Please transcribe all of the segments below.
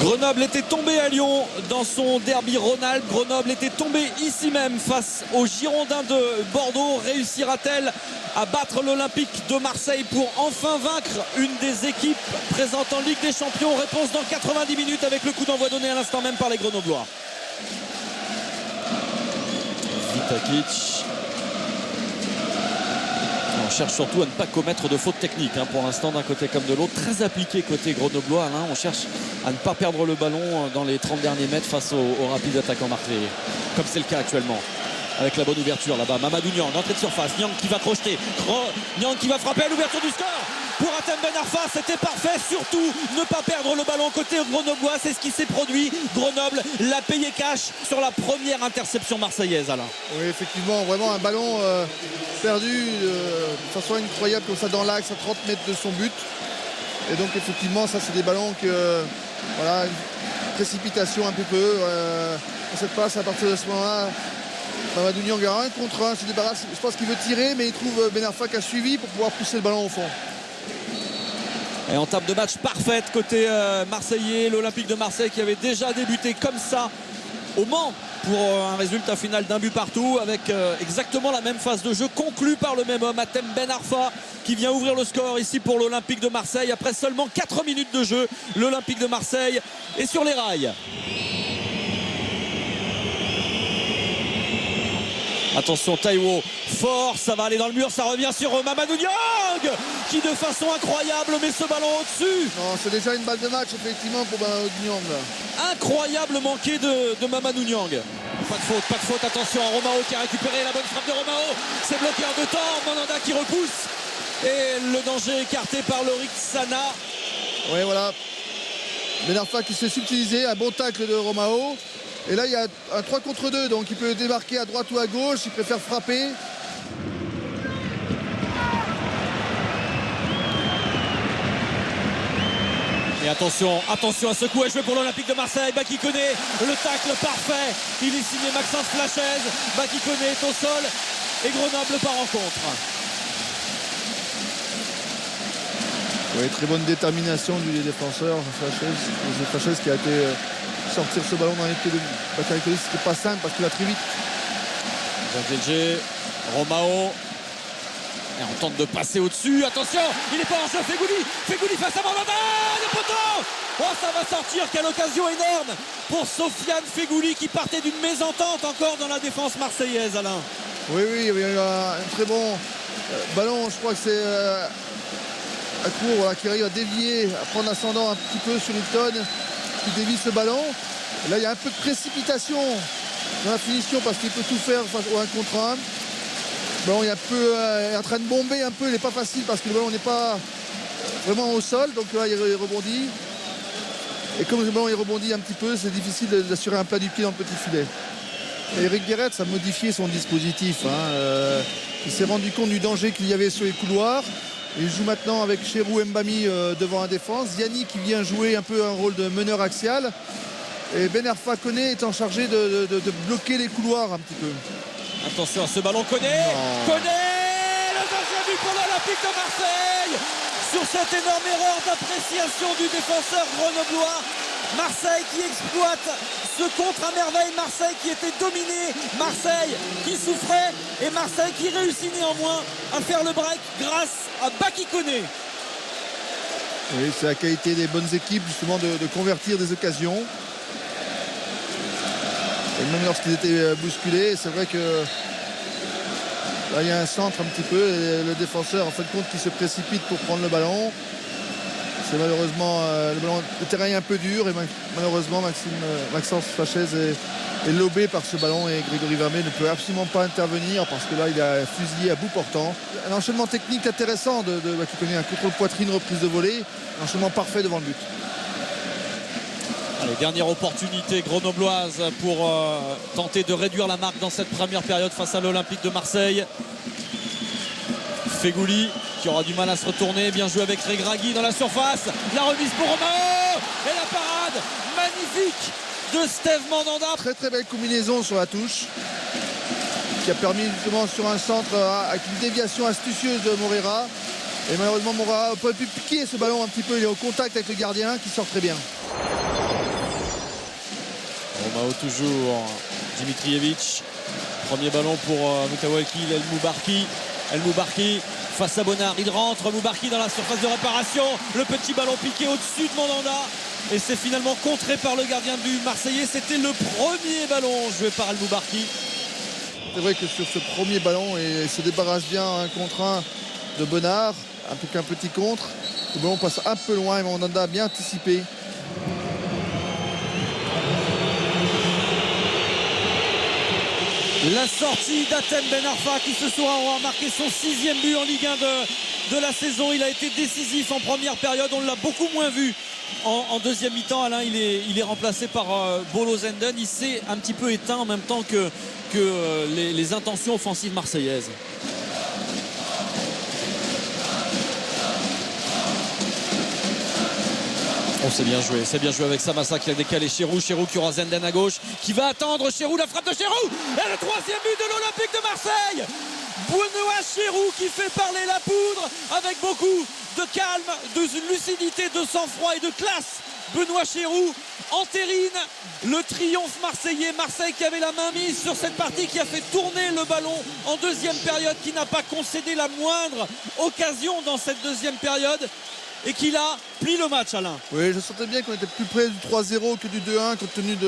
Grenoble était tombé à Lyon dans son derby Rhône-Alpes. Grenoble était tombé ici même face aux Girondins de Bordeaux. Réussira-t-elle à battre l'Olympique de Marseille pour enfin vaincre une des équipes présentes en Ligue des Champions? Réponse dans 90 minutes avec le coup d'envoi donné à l'instant même par les Grenoblois. Vitakic. On cherche surtout à ne pas commettre de fautes techniques pour l'instant d'un côté comme de l'autre. Très appliqué côté grenoblois. On cherche à ne pas perdre le ballon dans les 30 derniers mètres face au rapide attaquant marseillais. Comme c'est le cas actuellement. Avec la bonne ouverture là-bas. Mamadou Niang, entrée de surface. Niang qui va crocheter. Niang qui va frapper à l'ouverture du score. Pour Hatem Ben Arfa, c'était parfait. Surtout ne pas perdre le ballon côté grenoblois. C'est ce qui s'est produit. Grenoble l'a payé cash sur la première interception marseillaise, Alain. Oui, effectivement, vraiment un ballon perdu de façon incroyable comme ça dans l'axe à 30 mètres de son but. Et donc effectivement, ça c'est des ballons que voilà, une précipitation un peu on cette passe à partir de ce moment-là. Mamadou Niang a un contre un, se débarrasse. Je pense qu'il veut tirer, mais il trouve Ben Arfa qui a suivi pour pouvoir pousser le ballon au fond. Et en table de match parfaite côté marseillais, l'Olympique de Marseille qui avait déjà débuté comme ça au Mans pour un résultat final d'un but partout avec exactement la même phase de jeu conclue par le même homme, Hatem Ben Arfa, qui vient ouvrir le score ici pour l'Olympique de Marseille après seulement 4 minutes de jeu. L'Olympique de Marseille est sur les rails. Attention, Taiwo, fort, ça va aller dans le mur, ça revient sur Mamadou Niang qui de façon incroyable met ce ballon au-dessus. Non, c'est déjà une balle de match effectivement pour Mamadou Niang. Incroyable manqué de Mamadou Niang. Pas de faute, attention à Romao qui a récupéré la bonne frappe de Romao. C'est bloqué en deux temps, Mandanda qui repousse. Et le danger écarté par Lorik Sana. Oui, voilà. Ben Arfa qui s'est subtilisé, un bon tacle de Romao. Et là, il y a un 3 contre 2, donc il peut démarquer à droite ou à gauche, il préfère frapper. Et attention à ce coup à jouer pour l'Olympique de Marseille. Baki connaît le tacle parfait. Il est signé Maxence Flachez. Baki connaît est au sol et Grenoble part en contre. Oui, très bonne détermination du défenseur Flachez qui a été sortir ce ballon dans les pieds de Bakary Koné. C'était pas simple parce qu'il va très vite. Jean-Gégé, Romao. Et on tente de passer au-dessus. Attention, il n'est pas en jeu. Fegouli face à Mandanda. Le poteau. Oh, ça va sortir. Quelle occasion énorme pour Sofiane Fegouli qui partait d'une mésentente encore dans la défense marseillaise, Alain. Oui, il y a eu un très bon ballon. Je crois que c'est à court voilà, qui arrive à dévier, à prendre l'ascendant un petit peu sur Hilton qui dévie ce ballon. Et là, il y a un peu de précipitation dans la finition parce qu'il peut tout faire face au 1 contre 1. Le ballon est en train de bomber un peu, il n'est pas facile parce que le ballon n'est pas vraiment au sol, donc là il rebondit. Et comme le ballon il rebondit un petit peu, c'est difficile d'assurer un plat du pied dans le petit filet. Et Eric Guéret a modifié son dispositif. Il s'est rendu compte du danger qu'il y avait sur les couloirs. Il joue maintenant avec Cherou Mbami devant la défense. Ziani qui vient jouer un peu un rôle de meneur axial. Et Ben Arfa Koné étant chargé de bloquer les couloirs un petit peu. Attention à ce ballon, Koné, le deuxième but pour l'Olympique de Marseille sur cette énorme erreur d'appréciation du défenseur grenoblois. Marseille qui exploite ce contre à merveille, Marseille qui était dominé, Marseille qui souffrait et Marseille qui réussit néanmoins à faire le break grâce à Baki Koné. Oui, c'est la qualité des bonnes équipes justement de convertir des occasions. Et même lorsqu'ils étaient bousculés, c'est vrai que là il y a un centre un petit peu et le défenseur en fin de compte qui se précipite pour prendre le ballon. C'est malheureusement le terrain est un peu dur et malheureusement Maxence Flachez est lobé par ce ballon et Grégory Vermet ne peut absolument pas intervenir parce que là il a fusillé à bout portant. Un enchaînement technique intéressant de Baki Koné, un contrôle poitrine, reprise de volée, un enchaînement parfait devant le but. Allez, dernière opportunité grenobloise pour tenter de réduire la marque dans cette première période face à l'Olympique de Marseille. Fegouli qui aura du mal à se retourner, bien joué avec Regragui dans la surface, la remise pour Romao et la parade magnifique de Steve Mandanda. Très très belle combinaison sur la touche qui a permis justement sur un centre avec une déviation astucieuse de Moreira. Et malheureusement Moreira peut piquer ce ballon un petit peu, il est au contact avec le gardien qui sort très bien. Romao toujours, Dimitrijevic. Premier ballon pour Mutawalki, El Moubarki face à Bonnard, il rentre, Moubarki dans la surface de réparation, le petit ballon piqué au-dessus de Mandanda et c'est finalement contré par le gardien du Marseillais. C'était le premier ballon joué par El Moubarki. C'est vrai que sur ce premier ballon, il se débarrasse bien un contre un de Bonnard, un petit contre. Le ballon passe un peu loin et Mandanda a bien anticipé. La sortie d'Hatem Ben Arfa qui ce soir aura marqué son 6e but en Ligue 1 de la saison. Il a été décisif en première période, on l'a beaucoup moins vu en deuxième mi-temps. Alain, il est remplacé par Bolo Zenden. Il s'est un petit peu éteint en même temps que les intentions offensives marseillaises. Oh, c'est bien joué avec Samassa qui a décalé Cherou qui aura Zenden à gauche, qui va attendre Cherou, la frappe de Cherou et le 3e but de l'Olympique de Marseille. Benoît Cherou qui fait parler la poudre avec beaucoup de calme, de lucidité, de sang-froid et de classe. Benoît Cherou entérine le triomphe marseillais. Marseille qui avait la main mise sur cette partie, qui a fait tourner le ballon en deuxième période, qui n'a pas concédé la moindre occasion dans cette deuxième période et qui là plie le match. Alain. Oui, je sentais bien qu'on était plus près du 3-0 que du 2-1 compte tenu du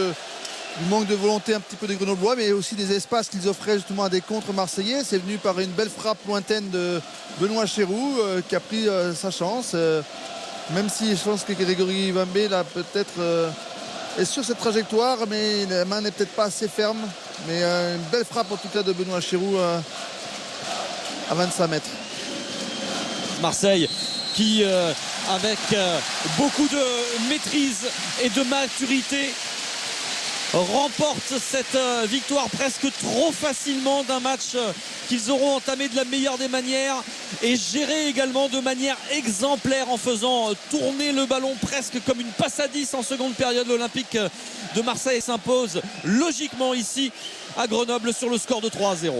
manque de volonté un petit peu des Grenoblois, mais aussi des espaces qu'ils offraient justement à des contre marseillais. C'est venu par une belle frappe lointaine de Benoît Cherou qui a pris sa chance, même si je pense que Grégory Vambé là peut-être est sur cette trajectoire, mais la main n'est peut-être pas assez ferme, mais une belle frappe en tout cas de Benoît Cherou à 25 mètres. Marseille qui avec beaucoup de maîtrise et de maturité remporte cette victoire presque trop facilement d'un match qu'ils auront entamé de la meilleure des manières et géré également de manière exemplaire en faisant tourner le ballon presque comme une passe à 10 en seconde période. L'Olympique de Marseille s'impose logiquement ici à Grenoble sur le score de 3-0.